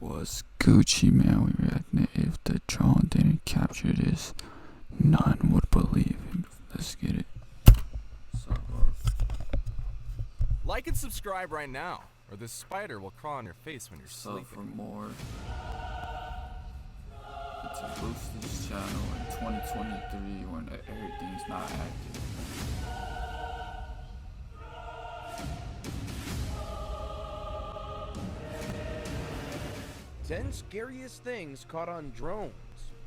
Was Gucci Man, we reckon if the drone didn't capture this, none would believe him. Let's get it. Like and subscribe right now, or this spider will crawl on your face when you're So for sleeping. more, to boost this channel in 2023 when everything's not active. 10 scariest things caught on drones.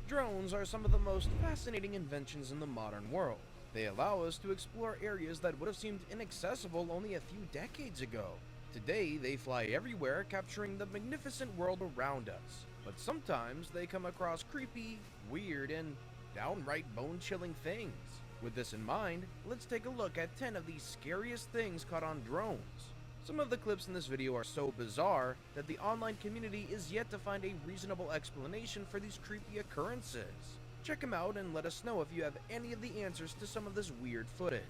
Drones are some of the most fascinating inventions in the modern world. They allow us to explore areas that would have seemed inaccessible only a few decades ago. Today, they fly everywhere, capturing the magnificent world around us. But sometimes they come across creepy, weird, and downright bone-chilling things. With this in mind, let's take a look at 10 of these scariest things caught on drones. Some of the clips in this video are so bizarre that the online community is yet to find a reasonable explanation for these creepy occurrences. Check them out and let us know if you have any of the answers to some of this weird footage.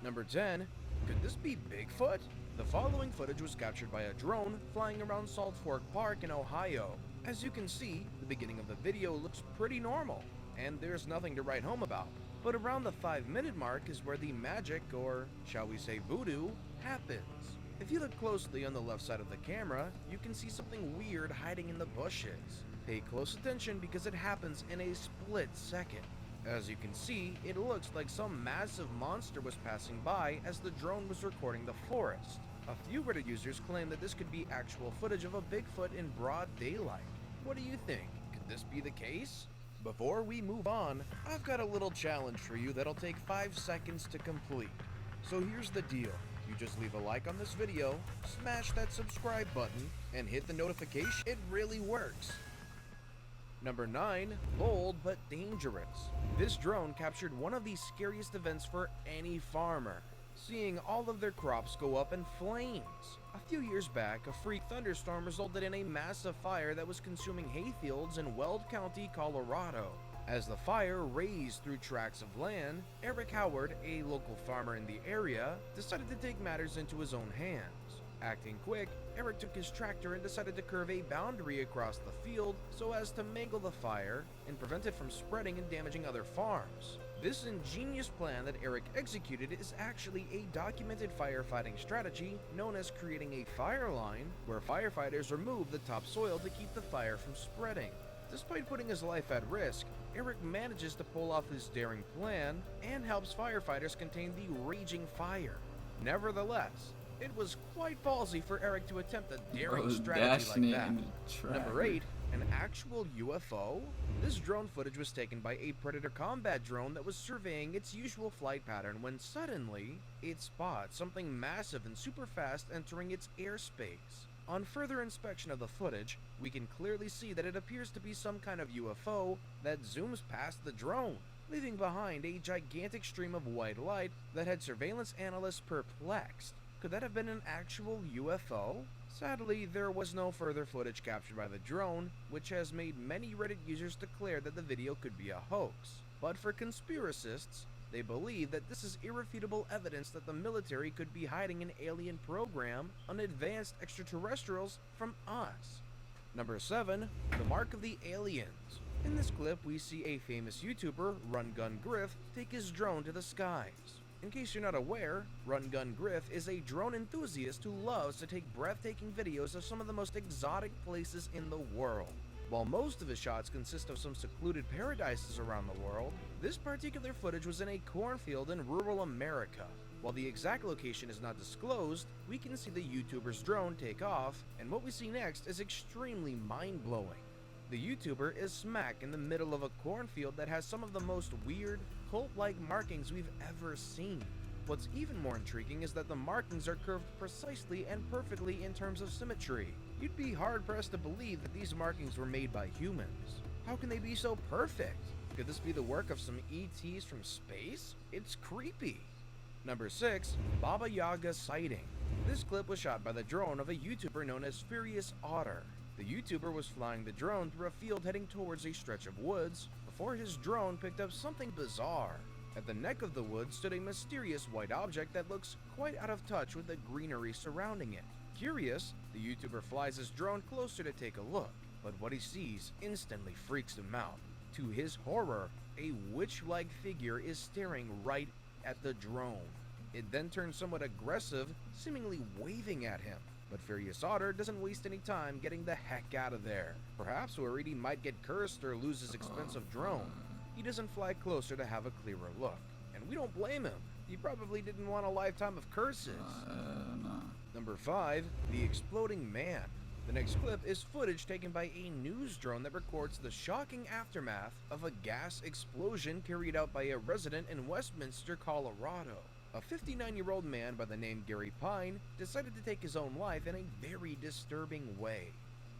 Number 10. Could this be Bigfoot? The following footage was captured by a drone flying around Salt Fork Park in Ohio. As you can see, the beginning of the video looks pretty normal, and there's nothing to write home about. But around the 5-minute mark is where the magic, or shall we say voodoo, happens. If you look closely on the left side of the camera, you can see something weird hiding in the bushes. Pay close attention because it happens in a split second. As you can see, it looks like some massive monster was passing by as the drone was recording the forest. A few Reddit users claim that this could be actual footage of a Bigfoot in broad daylight. What do you think? Could this be the case? Before we move on, I've got a little challenge for you that'll take 5 seconds to complete. So here's the deal. You just leave a like on this video, smash that subscribe button, and hit the notification. It really works. Number 9. Bold but dangerous. This drone captured one of the scariest events for any farmer, seeing all of their crops go up in flames. A few years back, a freak thunderstorm resulted in a massive fire that was consuming hayfields in Weld County, Colorado. As the fire raged through tracts of land, Eric Howard, a local farmer in the area, decided to take matters into his own hands. Acting quick, Eric took his tractor and decided to curve a boundary across the field so as to mangle the fire and prevent it from spreading and damaging other farms. This ingenious plan that Eric executed is actually a documented firefighting strategy known as creating a fire line, where firefighters remove the topsoil to keep the fire from spreading. Despite putting his life at risk, Eric manages to pull off his daring plan and helps firefighters contain the raging fire. Nevertheless, it was quite ballsy for Eric to attempt a daring strategy like that. Number 8. An actual UFO? This drone footage was taken by a Predator combat drone that was surveying its usual flight pattern when suddenly, it spots something massive and super fast entering its airspace. On further inspection of the footage, we can clearly see that it appears to be some kind of UFO that zooms past the drone, leaving behind a gigantic stream of white light that had surveillance analysts perplexed. Could that have been an actual UFO? Sadly, there was no further footage captured by the drone, which has made many Reddit users declare that the video could be a hoax. But for conspiracists, they believe that this is irrefutable evidence that the military could be hiding an alien program on advanced extraterrestrials from us. Number 7. The Mark of the Aliens. In this clip, we see a famous YouTuber, Run Gun Griff, take his drone to the skies. In case you're not aware, Run Gun Griff is a drone enthusiast who loves to take breathtaking videos of some of the most exotic places in the world. While most of his shots consist of some secluded paradises around the world, this particular footage was in a cornfield in rural America. While the exact location is not disclosed, we can see the YouTuber's drone take off, and what we see next is extremely mind-blowing. The YouTuber is smack in the middle of a cornfield that has some of the most weird, cult-like markings we've ever seen. What's even more intriguing is that the markings are curved precisely and perfectly in terms of symmetry. You'd be hard-pressed to believe that these markings were made by humans. How can they be so perfect? Could this be the work of some ETs from space? It's creepy. Number 6. Baba Yaga sighting. This clip was shot by the drone of a YouTuber known as Furious Otter. The YouTuber was flying the drone through a field heading towards a stretch of woods before his drone picked up something bizarre. At the neck of the woods stood a mysterious white object that looks quite out of touch with the greenery surrounding it. Curious, the YouTuber flies his drone closer to take a look. but what he sees instantly freaks him out. To his horror, a witch-like figure is staring right at the drone. It then turns somewhat aggressive, seemingly waving at him. But Furious Otter doesn't waste any time getting the heck out of there. Perhaps worried he might get cursed or lose his expensive drone, he doesn't fly closer to have a clearer look. And we don't blame him. He probably didn't want a lifetime of curses. No. Number 5. The Exploding Man. The next clip is footage taken by a news drone that records the shocking aftermath of a gas explosion carried out by a resident in Westminster, Colorado. A 59-year-old man by the name Gary Pine decided to take his own life in a very disturbing way.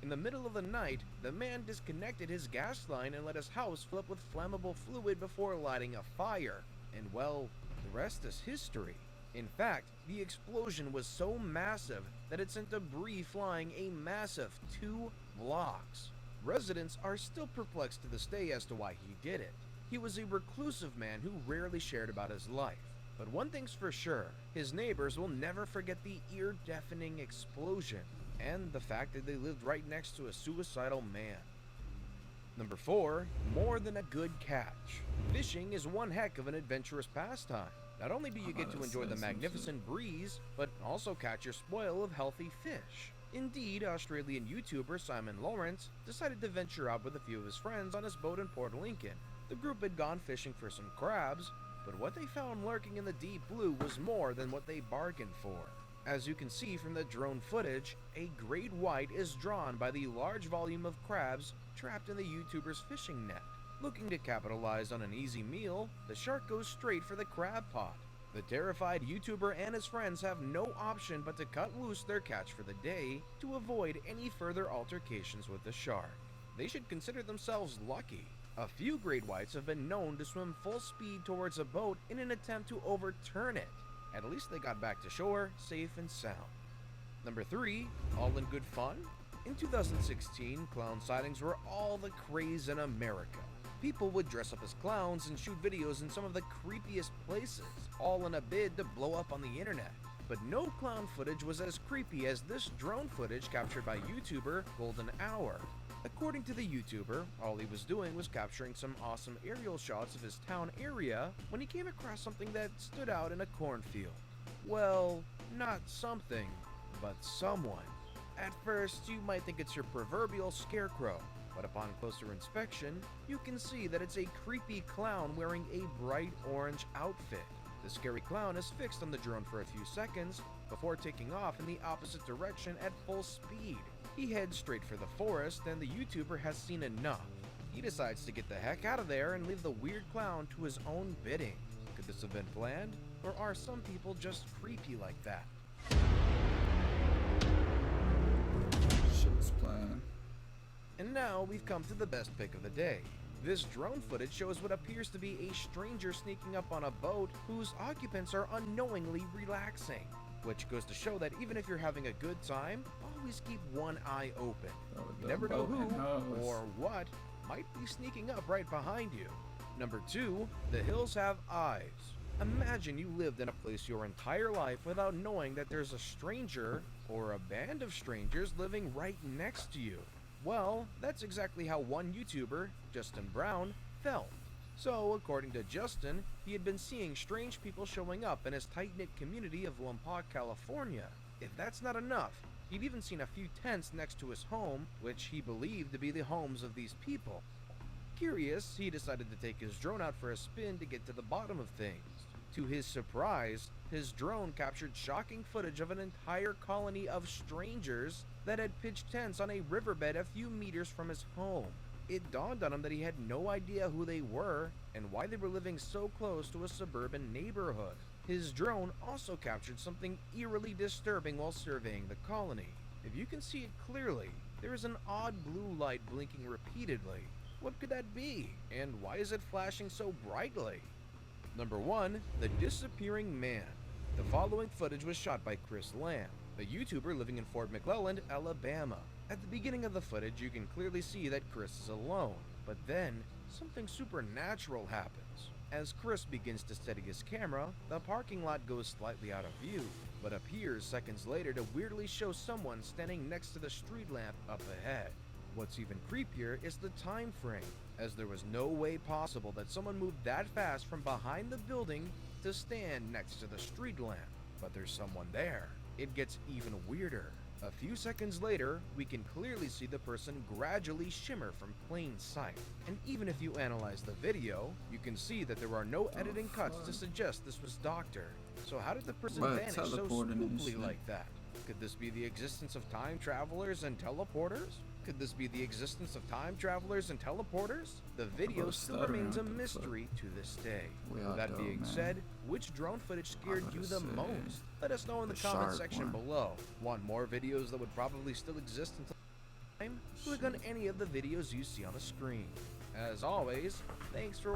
In the middle of the night, the man disconnected his gas line and let his house fill up with flammable fluid before lighting a fire. And well, the rest is history. In fact, the explosion was so massive that it sent debris flying a massive 2 blocks. Residents are still perplexed to this day as to why he did it. He was a reclusive man who rarely shared about his life. But one thing's for sure, his neighbors will never forget the ear-deafening explosion and the fact that they lived right next to a suicidal man. Number 4. More than a good catch. Fishing is one heck of an adventurous pastime. Not only do you get to enjoy the magnificent breeze, but also catch your spoil of healthy fish. Indeed, Australian YouTuber Simon Lawrence decided to venture out with a few of his friends on his boat in Port Lincoln. The group had gone fishing for some crabs, but what they found lurking in the deep blue was more than what they bargained for. As you can see from the drone footage, a great white is drawn by the large volume of crabs trapped in the YouTuber's fishing net. Looking to capitalize on an easy meal, the shark goes straight for the crab pot. The terrified YouTuber and his friends have no option but to cut loose their catch for the day to avoid any further altercations with the shark. They should consider themselves lucky. A few great whites have been known to swim full speed towards a boat in an attempt to overturn it. At least they got back to shore safe and sound. Number 3. All in good fun? In 2016, clown sightings were all the craze in America. People would dress up as clowns and shoot videos in some of the creepiest places, all in a bid to blow up on the internet. But no clown footage was as creepy as this drone footage captured by YouTuber Golden Hour. According to the YouTuber, all he was doing was capturing some awesome aerial shots of his town area when he came across something that stood out in a cornfield. Well, not something, but someone. At first, you might think it's your proverbial scarecrow, but upon closer inspection, you can see that it's a creepy clown wearing a bright orange outfit. The scary clown is fixed on the drone for a few seconds before taking off in the opposite direction at full speed. He heads straight for the forest, and the YouTuber has seen enough. He decides to get the heck out of there and leave the weird clown to his own bidding. Could this have been planned, or are some people just creepy like that? Shit was planned. And now we've come to the best pick of the day. This drone footage shows what appears to be a stranger sneaking up on a boat whose occupants are unknowingly relaxing. Which goes to show that even if you're having a good time, always keep one eye open. You never know who or what might be sneaking up right behind you. Number 2, the hills have eyes. Imagine you lived in a place your entire life without knowing that there's a stranger or a band of strangers living right next to you. Well, that's exactly how one YouTuber, Justin Brown, felt. So, according to Justin, he had been seeing strange people showing up in his tight-knit community of Lompoc, California. If that's not enough, he'd even seen a few tents next to his home, which he believed to be the homes of these people. Curious, he decided to take his drone out for a spin to get to the bottom of things. To his surprise, his drone captured shocking footage of an entire colony of strangers that had pitched tents on a riverbed a few meters from his home. It dawned on him that he had no idea who they were and why they were living so close to a suburban neighborhood. His drone also captured something eerily disturbing while surveying the colony. If you can see it clearly, there is an odd blue light blinking repeatedly. What could that be? And why is it flashing so brightly? Number 1, the disappearing man. The following footage was shot by Chris Lamb, a YouTuber living in Fort McClelland, Alabama. At the beginning of the footage, you can clearly see that Chris is alone, but then something supernatural happens. As Chris begins to steady his camera, the parking lot goes slightly out of view, but appears seconds later to weirdly show someone standing next to the street lamp up ahead. What's even creepier is the time frame, as there was no way possible that someone moved that fast from behind the building to stand next to the street lamp. But there's someone there. It gets even weirder. A few seconds later, we can clearly see the person gradually shimmer from plain sight. And even if you analyze the video, you can see that there are no editing cuts to suggest this was Doctor. So how did the person But vanish so teleporting and spookily shit. like that? Could this be the existence of time travelers and teleporters? Could this be the existence of time travelers and teleporters? The video Bro, still stuttering, remains a what the fuck? mystery to this day. We With all that know, being man. said, which drone footage scared gotta you the say, most? Let us know in the the comment shark section one. below. Want more videos that would probably still exist until time? Click on any of the videos you see on the screen. As always, thanks for